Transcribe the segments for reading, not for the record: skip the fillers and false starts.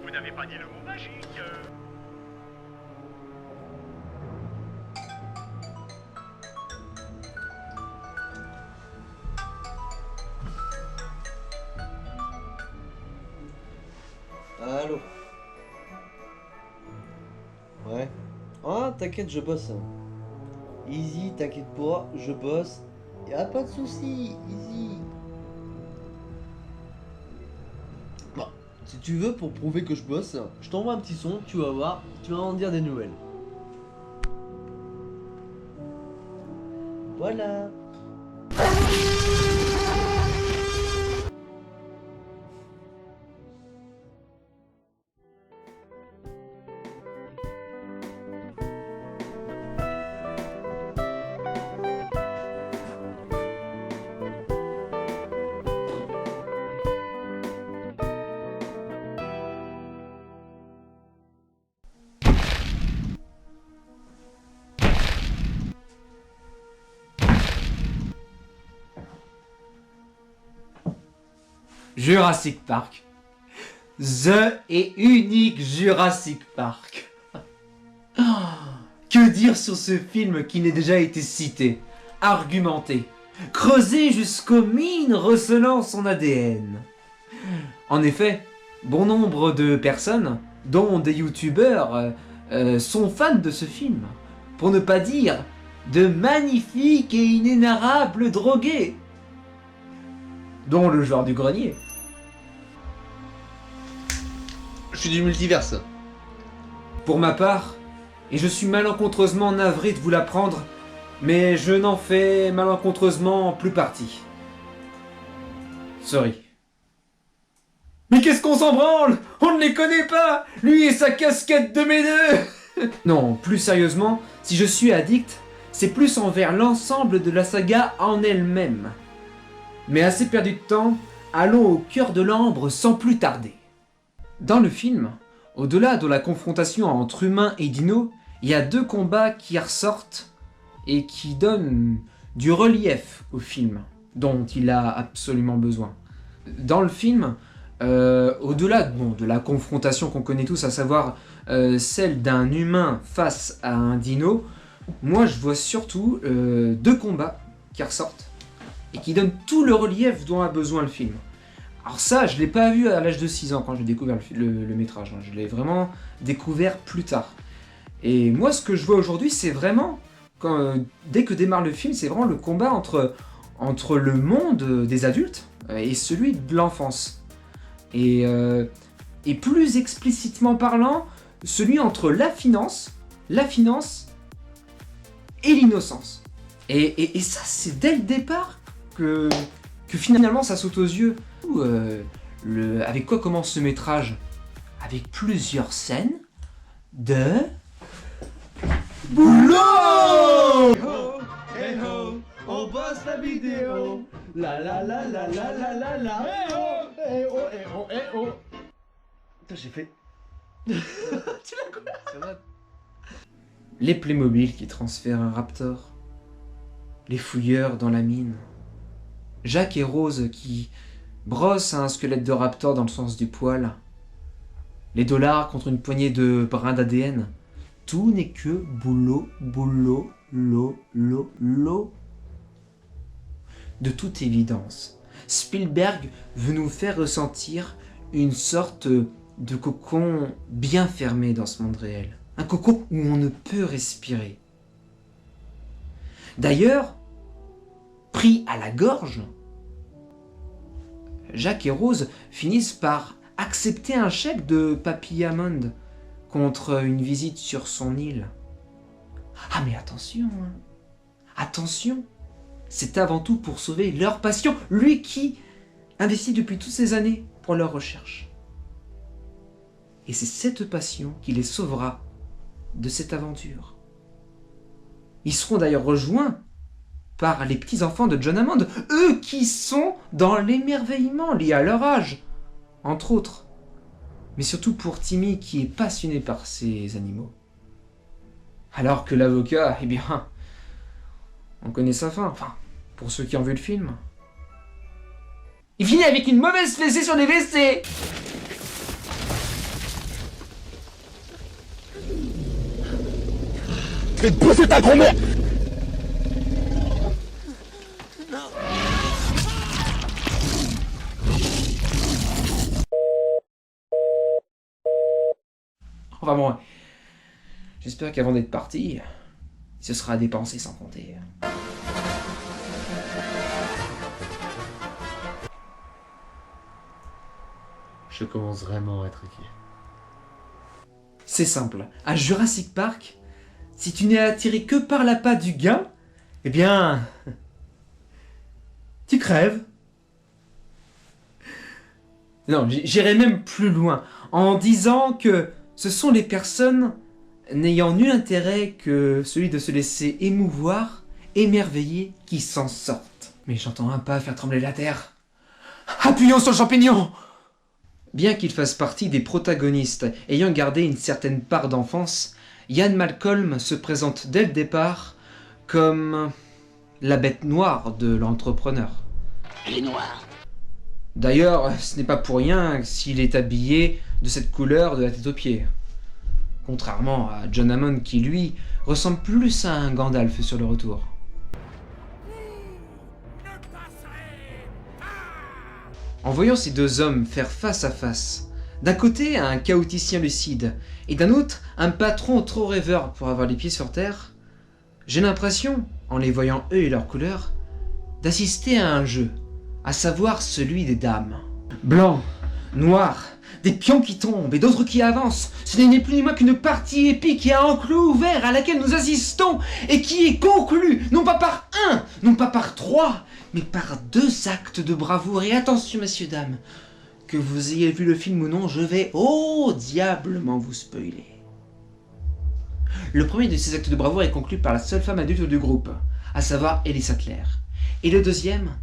Vous n'avez pas dit le mot magique. Allô. Ouais. Ah, t'inquiète, je bosse. Easy, t'inquiète pas, je bosse. Y'a pas de soucis, easy. Bah, si tu veux, pour prouver que je bosse, je t'envoie un petit son, tu vas voir, tu vas en dire des nouvelles. Voilà. Jurassic Park. The et unique Jurassic Park. Que dire sur ce film qui n'a déjà été cité, argumenté, creusé jusqu'aux mines recelant son ADN. En effet, bon nombre de personnes, dont des youtubeurs, sont fans de ce film, pour ne pas dire de magnifiques et inénarrables drogués, dont le joueur du grenier. Je suis du multiverse. Pour ma part, et je suis malencontreusement navré de vous l'apprendre, mais je n'en fais malencontreusement plus partie. Sorry. Mais qu'est-ce qu'on s'en branle? On ne les connaît pas! Lui et sa casquette de mes deux. Non, plus sérieusement, si je suis addict, c'est plus envers l'ensemble de la saga en elle-même. Mais assez perdu de temps, allons au cœur de l'ambre sans plus tarder. Dans le film, au-delà de la confrontation entre humains et dinos, il y a deux combats qui ressortent et qui donnent du relief au film, dont il a absolument besoin. Dans le film, au-delà de la confrontation qu'on connaît tous, à savoir celle d'un humain face à un dino, moi je vois surtout deux combats qui ressortent et qui donnent tout le relief dont a besoin le film. Alors ça, je l'ai pas vu à l'âge de 6 ans quand j'ai découvert le métrage, hein. Je l'ai vraiment découvert plus tard. Et moi, ce que je vois aujourd'hui, c'est vraiment, dès que démarre le film, c'est vraiment le combat entre le monde des adultes et celui de l'enfance. Et plus explicitement parlant, celui entre la finance et l'innocence. Et ça, c'est dès le départ que finalement ça saute aux yeux. Avec quoi commence ce métrage? Avec plusieurs scènes de boulot. Hey ho, on bosse la vidéo. La la la la la la la la. Hey ho, hey ho, hey ho, hey ho. Putain, j'ai fait. Tu l'as quoi? Ça va. Les Playmobil qui transfèrent un Raptor, les fouilleurs dans la mine, Jacques et Rose qui brossent un squelette de Raptor dans le sens du poil, les dollars contre une poignée de brins d'ADN. Tout n'est que boulot, boulot, lot. De toute évidence, Spielberg veut nous faire ressentir une sorte de cocon bien fermé dans ce monde réel. Un cocon où on ne peut respirer. D'ailleurs, pris à la gorge, Jacques et Rose finissent par accepter un chèque de Papy Hammond contre une visite sur son île. Ah mais attention, hein. Attention, c'est avant tout pour sauver leur passion, lui qui investit depuis toutes ces années pour leur recherche. Et c'est cette passion qui les sauvera de cette aventure. Ils seront d'ailleurs rejoints par les petits-enfants de John Hammond, eux qui sont dans l'émerveillement lié à leur âge, entre autres. Mais surtout pour Timmy qui est passionné par ces animaux. Alors que l'avocat, eh bien, on connaît sa fin, enfin, pour ceux qui ont vu le film. Il finit avec une mauvaise fessée sur les WC. Je vais te pousser ta grand-mère. Enfin bon, j'espère qu'avant d'être parti, ce sera dépensé sans compter. Je commence vraiment à être inquiet. C'est simple, à Jurassic Park, si tu n'es attiré que par l'appât du gain, eh bien... tu crèves. Non, j'irai même plus loin, en disant que ce sont les personnes n'ayant nul intérêt que celui de se laisser émouvoir, émerveiller, qui s'en sortent. Mais j'entends un pas faire trembler la terre. Appuyons sur le champignon! Bien qu'il fasse partie des protagonistes ayant gardé une certaine part d'enfance, Ian Malcolm se présente dès le départ comme la bête noire de l'entrepreneur. Elle est noire. D'ailleurs, ce n'est pas pour rien s'il est habillé de cette couleur de la tête aux pieds. Contrairement à John Hammond qui, lui, ressemble plus à un Gandalf sur le retour. En voyant ces deux hommes faire face à face, d'un côté un chaoticien lucide, et d'un autre un patron trop rêveur pour avoir les pieds sur terre, j'ai l'impression, en les voyant eux et leurs couleurs, d'assister à un jeu, à savoir celui des dames. Blanc, noir, des pions qui tombent et d'autres qui avancent, ce n'est ni plus ni moins qu'une partie épique et à enclos ouvert à laquelle nous assistons et qui est conclue, non pas par un, non pas par trois, mais par deux actes de bravoure. Et attention messieurs, dames, que vous ayez vu le film ou non, je vais, oh, diablement vous spoiler. Le premier de ces actes de bravoure est conclu par la seule femme adulte du groupe, à savoir Ellie Sattler. Et le deuxième,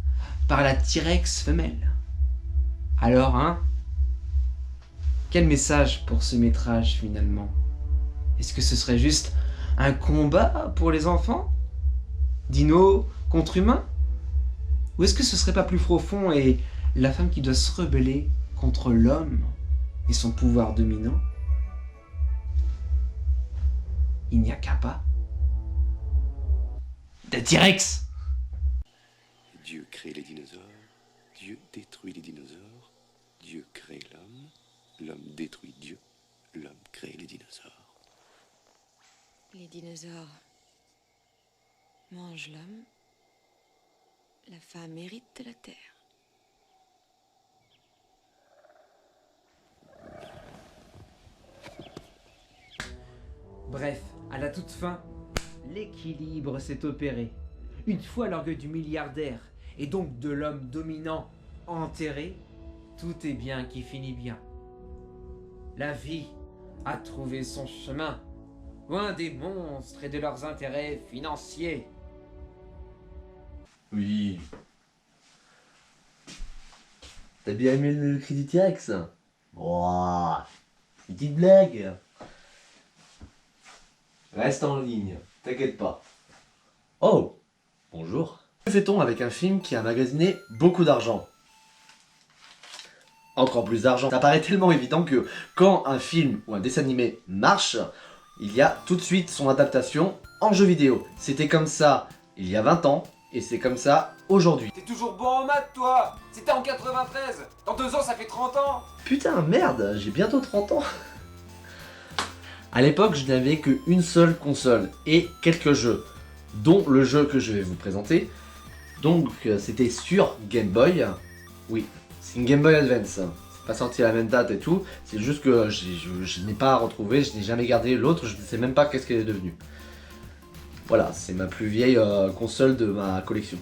par la T-Rex femelle. Alors, hein? Quel message pour ce métrage finalement? Est-ce que ce serait juste un combat pour les enfants? Dinos contre humains? Ou est-ce que ce serait pas plus profond et la femme qui doit se rebeller contre l'homme et son pouvoir dominant? Il n'y a qu'un pas de T-Rex! Dieu crée les dinosaures, Dieu détruit les dinosaures, Dieu crée l'homme, l'homme détruit Dieu, l'homme crée les dinosaures. Les dinosaures mangent l'homme, la femme hérite de la terre. Bref, à la toute fin, l'équilibre s'est opéré. Une fois l'orgueil du milliardaire, et donc de l'homme dominant, enterré, tout est bien qui finit bien. La vie a trouvé son chemin, loin des monstres et de leurs intérêts financiers. Oui. T'as bien aimé le cri du T-Rex? Oh, petite blague. Reste en ligne, t'inquiète pas. Oh, bonjour. Que fait-on avec un film qui a magasiné beaucoup d'argent? Encore plus d'argent. Ça paraît tellement évident que quand un film ou un dessin animé marche, il y a tout de suite son adaptation en jeu vidéo. C'était comme ça il y a 20 ans et c'est comme ça aujourd'hui. T'es toujours bon en maths toi! C'était en 93! Dans 2 ans ça fait 30 ans! Putain, merde, j'ai bientôt 30 ans. À l'époque, je n'avais qu'une seule console et quelques jeux, dont le jeu que je vais vous présenter. Donc, c'était sur Game Boy. Oui, c'est une Game Boy Advance. C'est pas sorti à la même date et tout. C'est juste que je n'ai pas retrouvé, je n'ai jamais gardé l'autre, je ne sais même pas qu'est-ce qu'elle est devenue. Voilà, c'est ma plus vieille console de ma collection.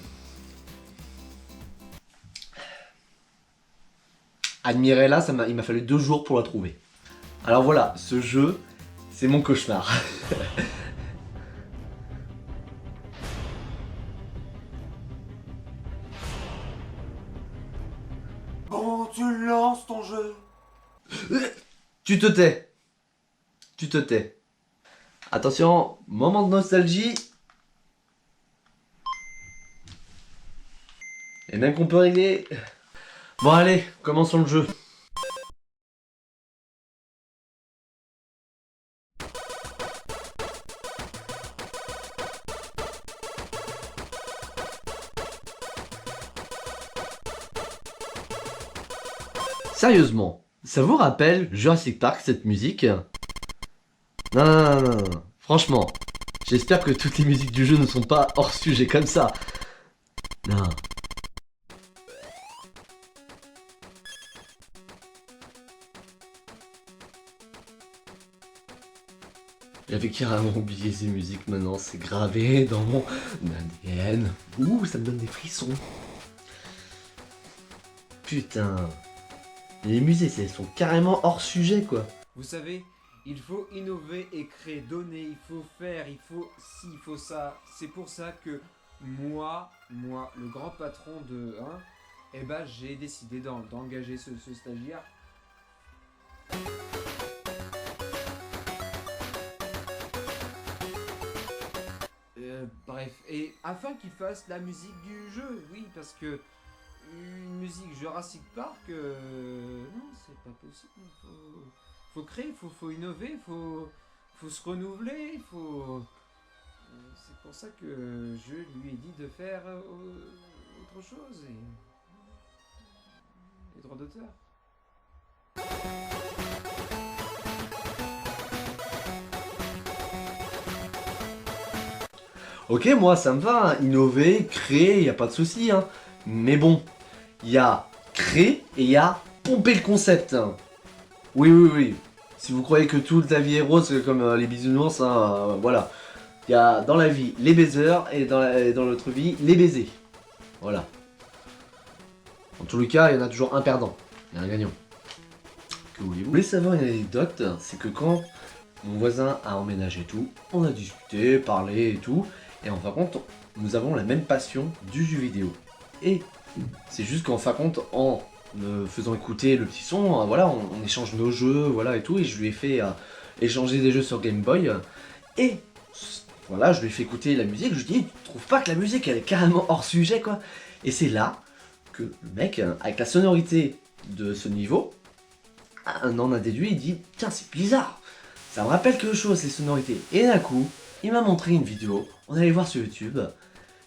Admirez-la, il m'a fallu 2 jours pour la trouver. Alors voilà, ce jeu, c'est mon cauchemar. Bon, tu lances ton jeu! Tu te tais. Tu te tais. Attention, moment de nostalgie. Et même qu'on peut régler. Bon allez, commençons le jeu. Sérieusement, ça vous rappelle Jurassic Park cette musique? Non, non, non, non, non. Franchement, j'espère que toutes les musiques du jeu ne sont pas hors sujet comme ça. Non. J'avais carrément oublié ces musiques maintenant, c'est gravé dans mon ADN. Ouh, ça me donne des frissons. Putain. Les musées, elles sont carrément hors sujet, quoi. Vous savez, il faut innover et créer, donner, il faut faire, il faut ci, il faut ça. C'est pour ça que moi, le grand patron de 1, eh ben, j'ai décidé d'engager ce stagiaire. Bref, et afin qu'il fasse la musique du jeu, oui, parce que une musique Jurassic Park, non, c'est pas possible. Faut créer, faut innover, faut se renouveler, c'est pour ça que je lui ai dit de faire autre chose et les droits d'auteur. Ok, moi ça me va, hein. Innover, créer, y a pas de souci, hein. Mais bon, il y a créer et il y a pomper le concept. Hein. Oui, oui, oui. Si vous croyez que toute la vie est rose comme les bisounours, hein, voilà. Il y a dans la vie les baiseurs et dans l'autre vie les baisers. Voilà. En tous les cas, il y en a toujours un perdant. Il y a un gagnant. Que voulez-vous? Vous voulez savoir une anecdote? C'est que quand mon voisin a emménagé et tout, on a discuté, parlé et tout. Et en fin de compte, nous avons la même passion du jeu vidéo. Et c'est juste qu'en fin de compte, en me faisant écouter le petit son, voilà, on échange nos jeux, voilà et tout. Et je lui ai fait échanger des jeux sur Game Boy. Et voilà, je lui ai fait écouter la musique. Je lui ai dit, tu trouves pas que la musique elle est carrément hors sujet quoi? Et c'est là que le mec, avec la sonorité de ce niveau, en a déduit, il dit, tiens c'est bizarre, ça me rappelle quelque chose ces sonorités. Et d'un coup, il m'a montré une vidéo, on allait voir sur YouTube.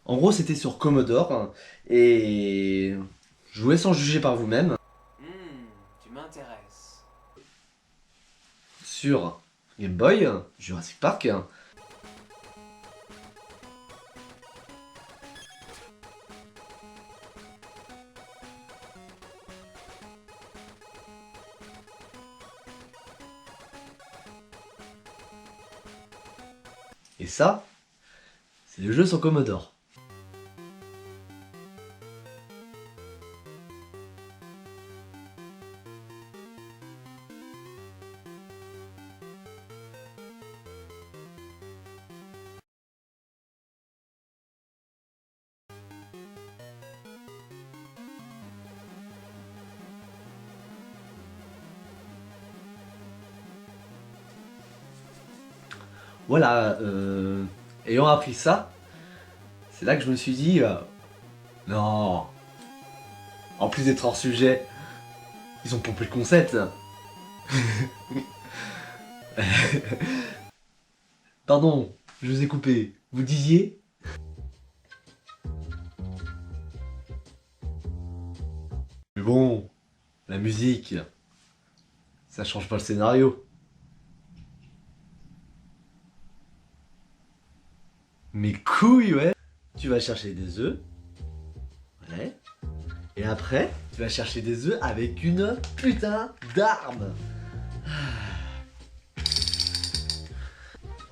En gros c'était sur Commodore, et je vous laisse en juger par vous-même. Tu m'intéresses. Sur Game Boy, Jurassic Park. Et ça, c'est le jeu sur Commodore. Voilà, ayant appris ça, c'est là que je me suis dit, non, en plus d'être hors sujet, ils ont pompé le concept. Pardon, je vous ai coupé, vous disiez? Mais bon, la musique, ça change pas le scénario. Mes couilles, ouais. Tu vas chercher des œufs. Ouais. Et après, tu vas chercher des œufs avec une putain d'arme.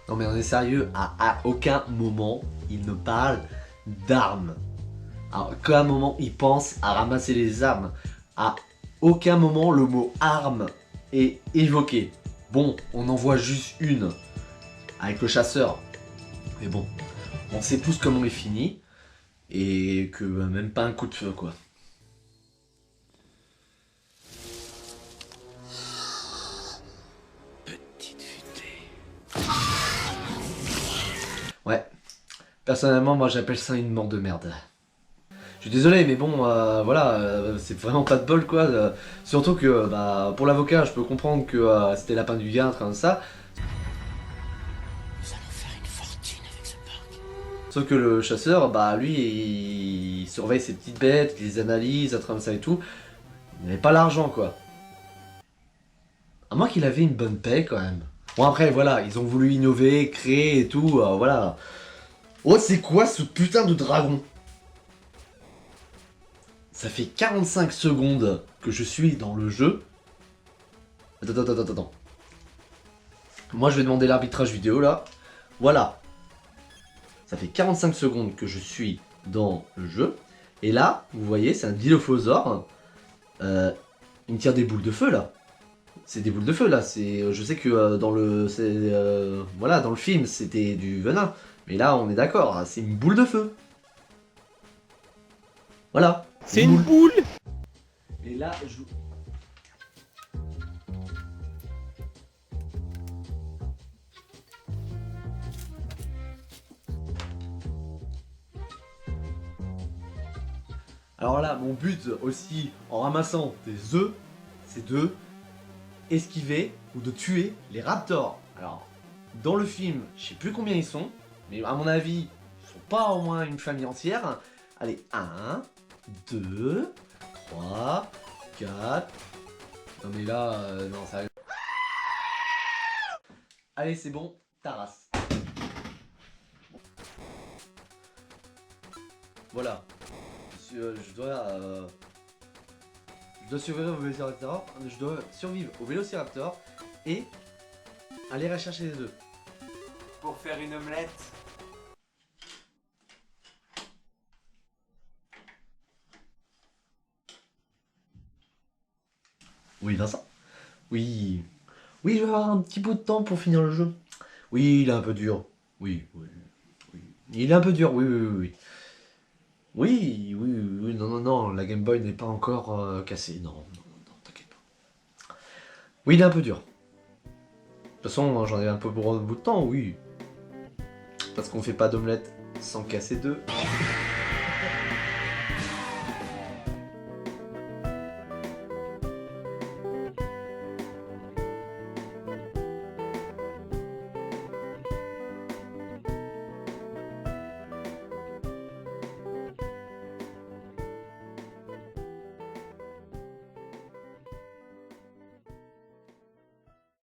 Non mais on est sérieux, à aucun moment il ne parle d'armes. À aucun moment il pense à ramasser les armes. À aucun moment le mot arme est évoqué. Bon, on en voit juste une avec le chasseur. Mais bon, on sait tous comment il finit. Et que même pas un coup de feu quoi. Petite futée. Ouais. Personnellement, moi j'appelle ça une mort de merde. Je suis désolé, mais bon, voilà, c'est vraiment pas de bol quoi. Surtout que, bah, pour l'avocat, je peux comprendre que c'était Lapin du Gard, comme ça. Nous allons faire une fortune avec ce parc. Sauf que le chasseur, bah, lui, il surveille ses petites bêtes, il les analyse, comme ça et tout. Il n'avait pas l'argent quoi. À moins qu'il avait une bonne paix quand même. Bon après voilà, ils ont voulu innover, créer et tout, voilà. Oh c'est quoi ce putain de dragon? Ça fait 45 secondes que je suis dans le jeu. Attends. Moi je vais demander l'arbitrage vidéo là. Voilà. Ça fait 45 secondes que je suis dans le jeu. Et là, vous voyez, c'est un dilophosaure. Il me tire des boules de feu là. C'est des boules de feu là. Je sais que dans le, voilà, dans le film c'était du venin. Mais là on est d'accord, c'est une boule de feu. Voilà. C'est une boule. Et là, je... Alors là, mon but aussi, en ramassant des œufs, c'est de esquiver ou de tuer les raptors. Alors, dans le film, je sais plus combien ils sont, mais à mon avis, ils sont pas au moins une famille entière. Allez, 1, 2, 3, 4... Non mais là, non, ça... Allez, c'est bon, ta race. Voilà. Je dois survivre au Vélociraptor, et aller rechercher les œufs. Pour faire une omelette. Oui, Vincent. Oui. Oui, je vais avoir un petit bout de temps pour finir le jeu. Oui, il est un peu dur. Oui. Il est un peu dur, oui. Oui, non, la Game Boy n'est pas encore cassée. Non, t'inquiète pas. Oui, il est un peu dur. De toute façon, j'en ai un peu pour un bout de temps, oui. Parce qu'on fait pas d'omelette sans casser d'œufs.